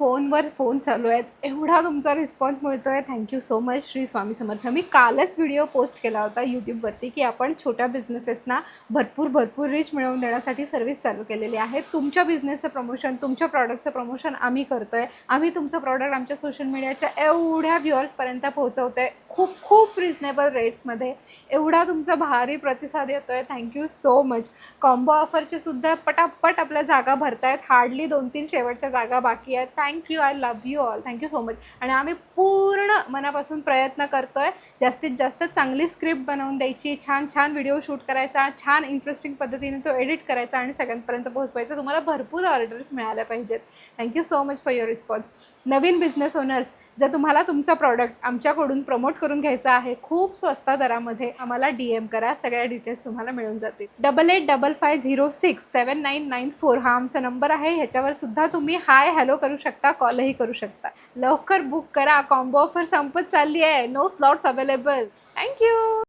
फोनवर फोन चालू आहेत, एवढा तुमचा रिस्पॉन्स मिळतो आहे. Thank you so much Shri Swami Samarth. मी कालच व्हिडिओ पोस्ट केला होता यूट्यूबवरती की आपण छोट्या बिझनेसेसना भरपूर रीच मिळवून देण्यासाठी सर्व्हिस चालू केलेली आहे. तुमच्या बिझनेसचं प्रमोशन, तुमच्या प्रॉडक्टचं प्रमोशन आम्ही करतो आहे. आम्ही तुमचं प्रॉडक्ट आमच्या सोशल मीडियाच्या एवढ्या व्ह्युअर्सपर्यंत पोहोचवतो आहे, खूप रिजनेबल रेट्समध्ये. एवढा तुमचा भारी प्रतिसाद येतो आहे. Thank you so much. कॉम्बो ऑफरचे सुद्धा पटापट आपल्या जागा भरत आहेत. हार्डली 2-3 शेवटच्या जागा बाकी आहेत. Thank you, I love you all. Thank you so much. आणि आम्ही पूर्ण मनापासून प्रयत्न करतो आहे जास्तीत जास्त चांगली स्क्रिप्ट बनवून द्यायची, छान व्हिडिओ शूट करायचा, छान इंटरेस्टिंग पद्धतीने तो एडिट करायचा आणि सगळ्यांपर्यंत पोहोचवायचा. तुम्हाला भरपूर ऑर्डर्स मिळाल्या पाहिजेत. Thank you so much for your response. Naveen business owners, जर तुम्हाला तुमचा प्रॉडक्ट आमच्याकडून प्रमोट करून घ्यायचा आहे खूप स्वस्त दरामध्ये, आम्हाला DM करा. सगळ्या डिटेल्स तुम्हाला मिळून जातील. 8855067994 हा आमचा नंबर आहे. ह्याच्यावर सुद्धा तुम्ही हाय हॅलो करू शकता, कॉलही करू शकता. लवकर बुक करा. कॉम्बो ऑफर संपत चालली आहे. No slots available. थँक्यू.